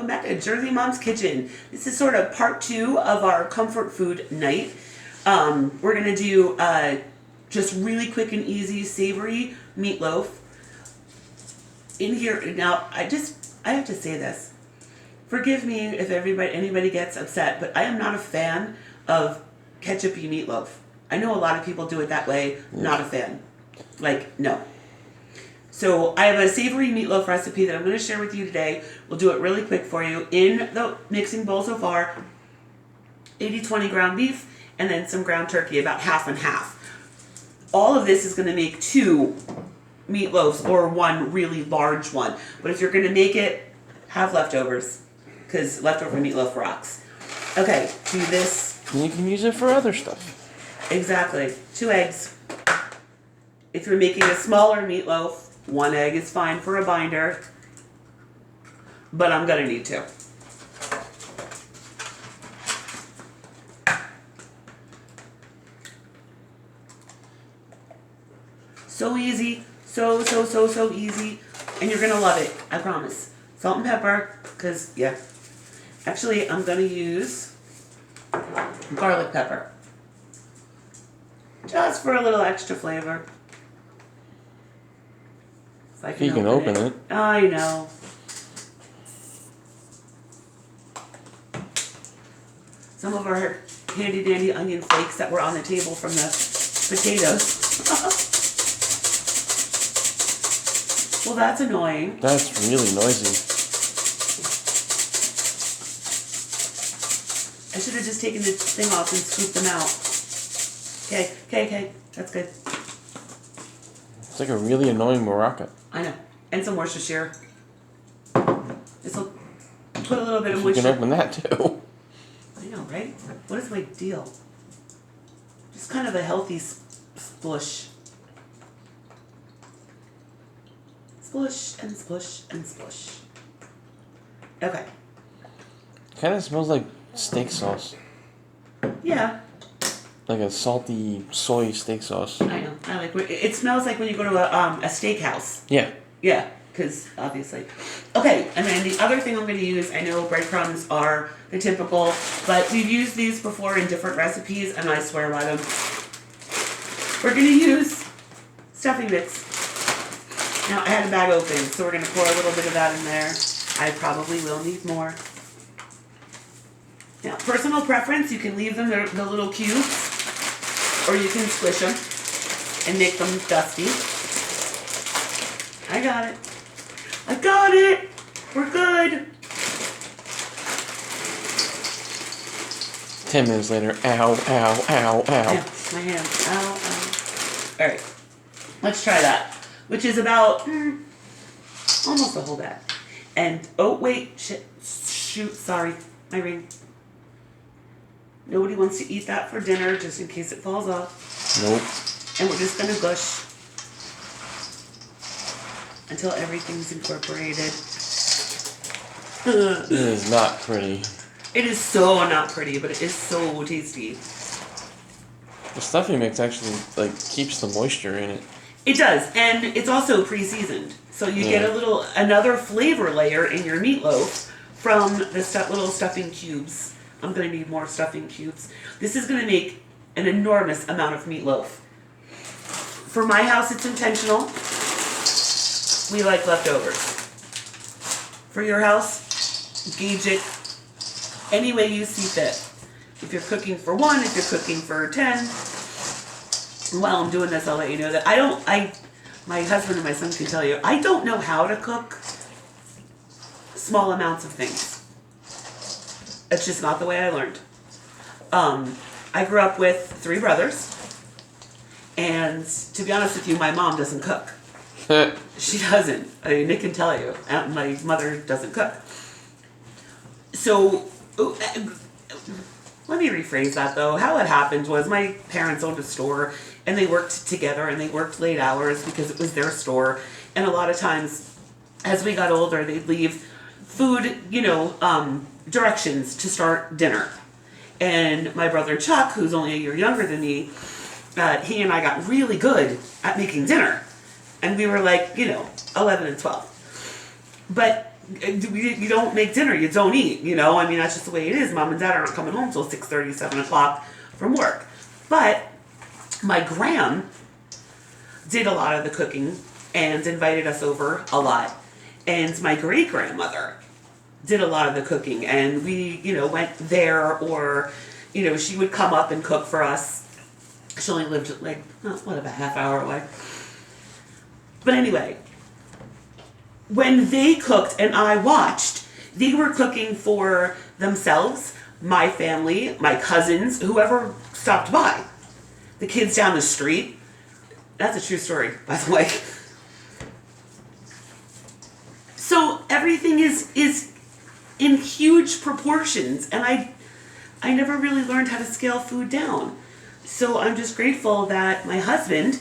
welcome back to Jersey Mom's Kitchen. This is sort of part 2 of our comfort food night. We're going to do just really quick and easy savory meatloaf. In here, now, I have to say this. Forgive me if anybody gets upset, but I am not a fan of ketchup-y meatloaf. I know a lot of people do it that way. Not a fan. Like, no. So I have a savory meatloaf recipe that I'm going to share with you today. We'll do it really quick for you. In the mixing bowl so far, 80-20 ground beef and then some ground turkey, about half and half. All of this is going to make 2 meatloaves or 1 really large one. But if you're going to make it, have leftovers, because leftover meatloaf rocks. Okay, do this. You can use it for other stuff. Exactly. 2 eggs. If you're making a smaller meatloaf, 1 egg is fine for a binder, but I'm going to need 2. So easy. So easy. And you're going to love it. I promise. Salt and pepper, because, yeah. Actually, I'm going to use garlic pepper. Just for a little extra flavor. You can open it. I know. Some of our handy dandy onion flakes that were on the table from the potatoes. Well, that's annoying. That's really noisy. I should have just taken the thing off and scooped them out. Okay. That's good. It's like a really annoying maraca. I know. And some Worcestershire. This will put a little bit of You moisture. can open that too. I know, right? What is my deal? Just kind of a healthy splush. Splush and splush and splush. Okay. Kind of smells like steak sauce. Yeah. Like a salty soy steak sauce. I know. I like it. Smells like when you go to a steakhouse. Yeah. Yeah, because obviously. Okay, and then the other thing I'm going to use, I know breadcrumbs are the typical, but we've used these before in different recipes, and I swear by them. We're going to use stuffing mix. Now, I had a bag open, so we're going to pour a little bit of that in there. I probably will need more. Now, personal preference, you can leave them the little cubes, or you can squish them and make them dusty. I got it. We're good. 10 minutes later, ow. Yeah, my hand. Ow. All right, let's try that. Which is about almost a whole bag. And oh wait, shoot, sorry, my ring. Nobody wants to eat that for dinner, just in case it falls off. Nope. And we're just gonna gush until everything's incorporated. It is not pretty. It is so not pretty, but it is so tasty. The stuffing mix actually keeps the moisture in it. It does, and it's also pre-seasoned, so you get another flavor layer in your meatloaf from the little stuffing cubes. I'm going to need more stuffing cubes. This is going to make an enormous amount of meatloaf. For my house, it's intentional. We like leftovers. For your house, gauge it any way you see fit. If you're cooking for 1, if you're cooking for 10. While I'm doing this, I'll let you know that my husband and my son can tell you, I don't know how to cook small amounts of things. It's just not the way I learned. I grew up with 3 brothers, and to be honest with you, my mom doesn't cook. She doesn't. I mean, Nick can tell you. My mother doesn't cook. So, let me rephrase that though. How it happened was my parents owned a store, and they worked together, and they worked late hours because it was their store. And a lot of times, as we got older, they'd leave food, directions to start dinner. And my brother Chuck, who's only a year younger than me, he and I got really good at making dinner. And we were 11 and 12. But you don't make dinner, you don't eat, you know? I mean, that's just the way it is. Mom and Dad aren't coming home till 6:30, 7 o'clock from work. But my gram did a lot of the cooking and invited us over a lot. And my great-grandmother did a lot of the cooking, and we, went there, or, she would come up and cook for us. She only lived like, about a half hour away. But anyway, when they cooked and I watched, they were cooking for themselves, my family, my cousins, whoever stopped by. The kids down the street. That's a true story, by the way. So everything is in huge proportions, and I never really learned how to scale food down. So I'm just grateful that my husband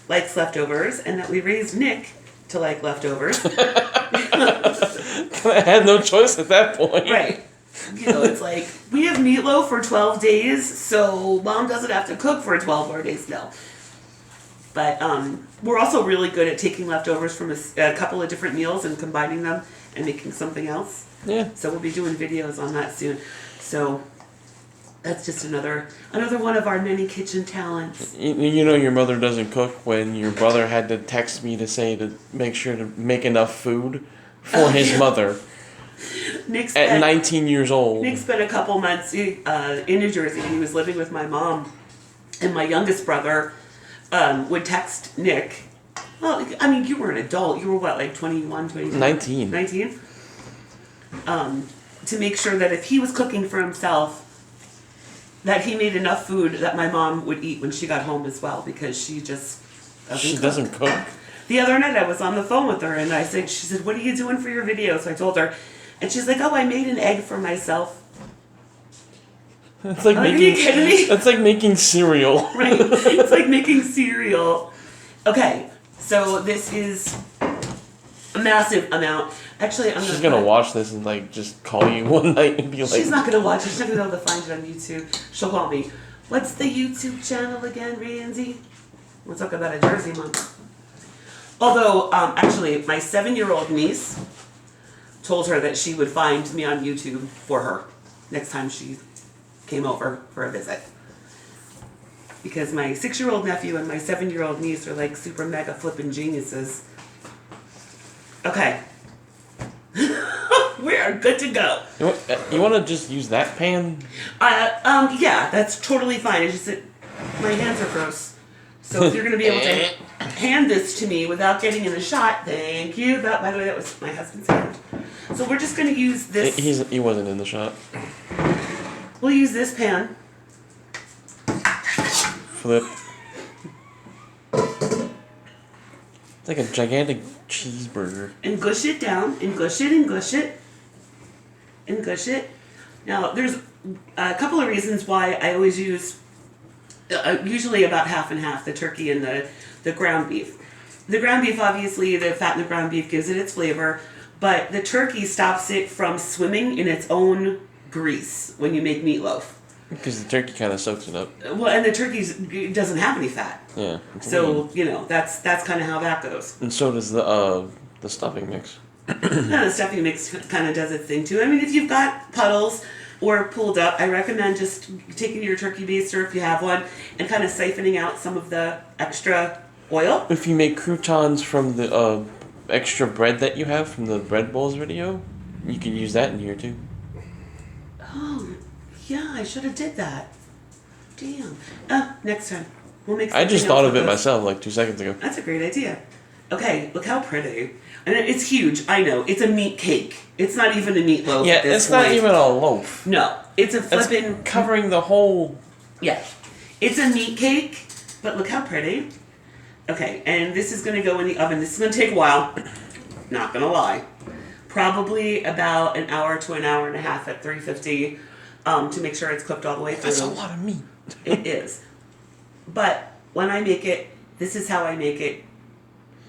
likes leftovers and that we raised Nick to like leftovers. I had no choice at that point. Right. It's like, we have meatloaf for 12 days, so Mom doesn't have to cook for 12 more days now. But we're also really good at taking leftovers from a couple of different meals and combining them and making something else. Yeah. So we'll be doing videos on that soon. So that's just another one of our many kitchen talents. You know your mother doesn't cook when your brother had to text me to say to make sure to make enough food for his mother. At 19 years old. Nick spent a couple months in New Jersey. He was living with my mom, and my youngest brother would text Nick. Well, I mean, you were an adult. You were what, like 21, 22? 19. 19? To make sure that if he was cooking for himself, that he made enough food that my mom would eat when she got home as well, because she just doesn't cook. The other night I was on the phone with her, and she said, "What are you doing for your video?" So I told her, and she's like, "Oh, I made an egg for myself." It's like Are you kidding me? That's like making cereal. Right. It's like making cereal. Okay, so this is a massive amount. Actually, She's gonna watch this and like just call you one night and be like. She's not gonna watch it. She's not gonna be able to find it on YouTube. She'll call me. What's the YouTube channel again, Ramsey? We'll talk about a Jersey mom. Although, actually, my 7-year-old niece told her that she would find me on YouTube for her next time she came over for a visit. Because my 6-year-old nephew and my 7-year-old niece are like super mega flippin' geniuses. Okay. We are good to go. You want to just use that pan? Yeah, that's totally fine. It's just that my hands are gross. So if you're going to be able to hand this to me without getting in the shot, thank you. That, by the way, that was my husband's hand. So we're just going to use this. He wasn't in the shot. We'll use this pan. Flip. It's like a gigantic cheeseburger. And gush it down, and gush it, and gush it, and gush it. Now, there's a couple of reasons why I always use, usually about half and half, the turkey and the ground beef. The ground beef, obviously, the fat in the ground beef gives it its flavor, but the turkey stops it from swimming in its own grease when you make meatloaf. Because the turkey kind of soaks it up. Well, and the turkey doesn't have any fat. Yeah. So, that's kind of how that goes. And so does the stuffing mix. The stuffing mix kind of does its thing too. I mean, if you've got puddles or pulled up, I recommend just taking your turkey baster, if you have one, and kind of siphoning out some of the extra oil. If you make croutons from the extra bread that you have from the bread bowls video, you can use that in here too. Oh, yeah, I should have did that. Damn. Next time. We'll make I just something thought else of it with this. myself like 2 seconds ago. That's a great idea. Okay, look how pretty. And it's huge, I know. It's a meat cake. It's not even a meatloaf Yeah, at this it's point. not even a loaf. No, it's a It's flippin' covering the whole. Yeah. It's a meat cake, but look how pretty. Okay, and this is going to go in the oven. This is going to take a while. Not going to lie. Probably about an hour to an hour and a half at 350 to make sure it's cooked all the way through. That's a lot of meat. It is. But when I make it, this is how I make it.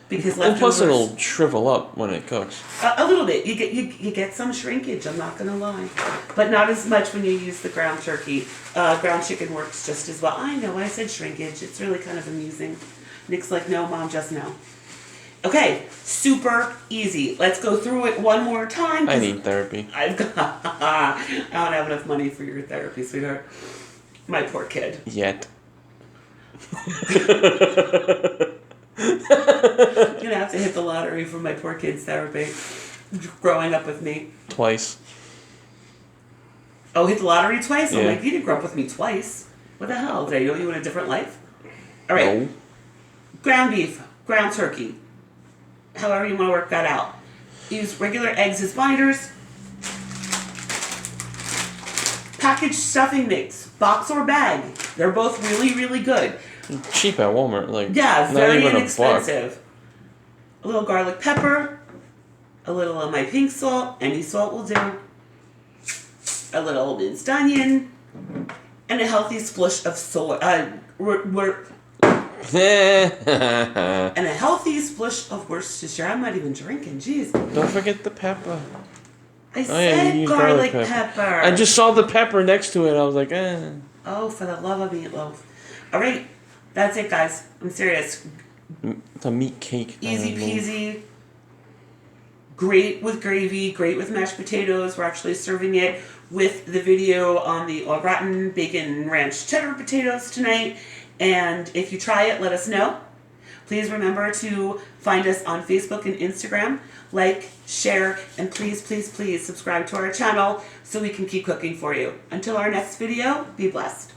Because And plus leftovers, it'll shrivel up when it cooks. a little bit. You get some shrinkage, I'm not going to lie. But not as much when you use the ground turkey. Ground chicken works just as well. I know, I said shrinkage. It's really kind of amusing. Nick's like, no, Mom, just no. Okay, super easy. Let's go through it one more time. I need therapy. I don't have enough money for your therapy, sweetheart. My poor kid. Yet. I'm gonna have to hit the lottery for my poor kid's therapy. Growing up with me. Twice. Oh, hit the lottery twice? Yeah. I'm like, you didn't grow up with me twice. What the hell? Did I know you in a different life? All right. No. Ground beef, ground turkey. However you want to work that out. Use regular eggs as binders. Packaged stuffing mix, box or bag. They're both really, really good. Cheap at Walmart, like Yeah, not very even inexpensive. A little garlic pepper, a little of my pink salt, any salt will do. A little minced onion, and a healthy splash of soy. And a healthy splash of Worcestershire. I'm not even drinking. Jeez. Don't forget the pepper. I said you use garlic pepper. I just saw the pepper next to it. I was like, eh. Oh, for the love of meatloaf. All right, that's it, guys. I'm serious. It's a meat cake. Easy peasy. Great with gravy. Great with mashed potatoes. We're actually serving it with the video on the au gratin bacon ranch cheddar potatoes tonight. And if you try it, let us know. Please remember to find us on Facebook and Instagram. Like, share, and please, please, please subscribe to our channel so we can keep cooking for you. Until our next video, be blessed.